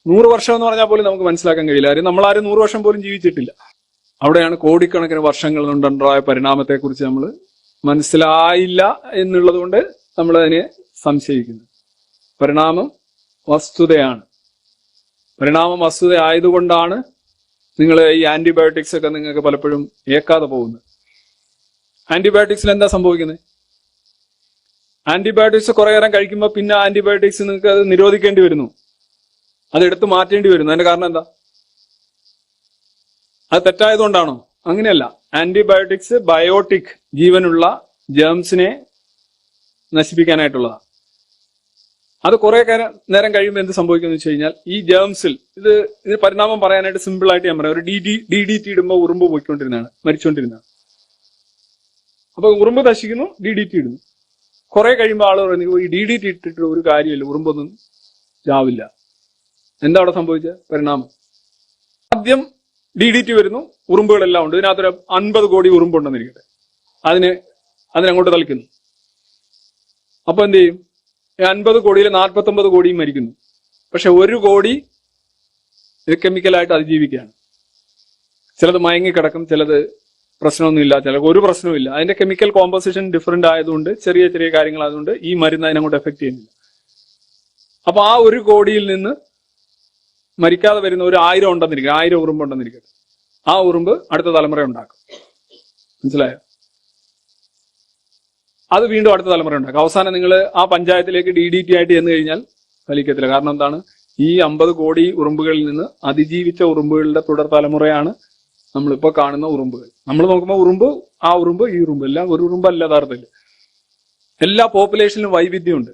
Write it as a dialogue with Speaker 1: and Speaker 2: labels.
Speaker 1: 100 വർഷം എന്ന് പറഞ്ഞാൽ പോലും നമുക്ക് മനസ്സിലാക്കാൻ കഴിയില്ല. കാര്യം നമ്മളാരും 100 വർഷം പോലും ജീവിച്ചിട്ടില്ല. അവിടെയാണ് കോടിക്കണക്കിന് വർഷങ്ങൾ കൊണ്ടുണ്ടായ പരിണാമത്തെക്കുറിച്ച് നമ്മൾ മനസ്സിലായില്ല എന്നുള്ളത് കൊണ്ട് നമ്മൾ അതിനെ സംശയിക്കുന്നു. പരിണാമം വസ്തുതയാണ്. പരിണാമം വസ്തുത ആയതുകൊണ്ടാണ് നിങ്ങൾ ഈ ആന്റിബയോട്ടിക്സ് ഒക്കെ നിങ്ങൾക്ക് പലപ്പോഴും ഏക്കാതെ പോകുന്നത്. ആന്റിബയോട്ടിക്സിൽ എന്താ സംഭവിക്കുന്നത്? ആന്റിബയോട്ടിക്സ് കുറെ നേരം കഴിക്കുമ്പോൾ പിന്നെ ആന്റിബയോട്ടിക്സ് നിങ്ങൾക്ക് അത് നിരോധിക്കേണ്ടി വരുന്നു, അത് എടുത്തു മാറ്റേണ്ടി വരുന്നു. അതിന്റെ കാരണം എന്താ? അത് തെറ്റായതുകൊണ്ടാണോ? അങ്ങനെയല്ല. ആന്റിബയോട്ടിക്സ് ബയോട്ടിക്, ജീവനുള്ള ജേംസിനെ നശിപ്പിക്കാനായിട്ടുള്ളതാണ്. അത് കുറെ നേരം കഴിയുമ്പോൾ എന്ത് സംഭവിക്കുമെന്ന് വെച്ച് കഴിഞ്ഞാൽ ഈ ജേംസിൽ ഇത് പരിണാമം പറയാനായിട്ട് സിമ്പിൾ ആയിട്ട് ഞാൻ പറയാം. ഒരു DDT ഇടുമ്പോൾ ഉറുമ്പ് പോയിക്കൊണ്ടിരുന്നതാണ്, മരിച്ചുകൊണ്ടിരുന്നതാണ്. അപ്പൊ ഉറുമ്പ് നശിക്കുന്നു, DDT ഇടുന്നു. കുറെ കഴിയുമ്പോൾ ആള് പറയുന്നു ഈ DDT ഇട്ടിട്ട് ഒരു കാര്യമില്ല, ഉറുമ്പൊന്നും ചാവില്ല. എന്താ അവിടെ സംഭവിച്ചത്? പരിണാമം. ആദ്യം DDT വരുന്നു, ഉറുമ്പുകളെല്ലാം ഉണ്ട്. ഇതിനകത്തൊരു 50 കോടി ഉറുമ്പുണ്ടെന്നിരിക്കട്ടെ, അതിനങ്ങോട്ട് തളിക്കുന്നു. അപ്പൊ എന്ത് ചെയ്യും? 50 കോടിയിൽ 49 കോടിയും മരിക്കുന്നു. പക്ഷെ 1 കോടി ഇത് കെമിക്കലായിട്ട് അതിജീവിക്കുകയാണ്. ചിലത് മയങ്ങിക്കിടക്കും, ചിലത് പ്രശ്നമൊന്നുമില്ല, ചിലർക്ക് ഒരു പ്രശ്നവുമില്ല. അതിന്റെ കെമിക്കൽ കോമ്പോസിഷൻ ഡിഫറെന്റ് ആയതുകൊണ്ട്, ചെറിയ ചെറിയ കാര്യങ്ങളായതുകൊണ്ട് ഈ മരുന്ന് അതിനങ്ങോട്ട് എഫക്ട് ചെയ്യുന്നില്ല. അപ്പൊ ആ 1 കോടിയിൽ നിന്ന് മരിക്കാതെ വരുന്ന ഒരു 1000 ഉണ്ടെന്നിരിക്കും, 1000 ഉറുമ്പ് ഉണ്ടെന്നിരിക്കട്ടെ. ആ ഉറുമ്പ് അടുത്ത തലമുറ ഉണ്ടാക്കും. മനസ്സിലായോ? അത് വീണ്ടും അടുത്ത തലമുറ ഉണ്ടാക്കും. അവസാനം നിങ്ങൾ ആ പഞ്ചായത്തിലേക്ക് DDT ആയിട്ട് ചെന്ന് കഴിഞ്ഞാൽ ഫലിക്കത്തില്ല. കാരണം എന്താണ്? ഈ 50 കോടി ഉറുമ്പുകളിൽ നിന്ന് അതിജീവിച്ച ഉറുമ്പുകളുടെ തുടർ തലമുറയാണ് നമ്മളിപ്പോ കാണുന്ന ഉറുമ്പുകൾ. നമ്മൾ നോക്കുമ്പോൾ ഉറുമ്പ്, ആ ഉറുമ്പ്, ഈ ഉറുമ്പ് എല്ലാം ഒരു ഉറുമ്പല്ല യഥാർത്ഥത്തിൽ. എല്ലാ പോപ്പുലേഷനിലും വൈവിധ്യമുണ്ട്.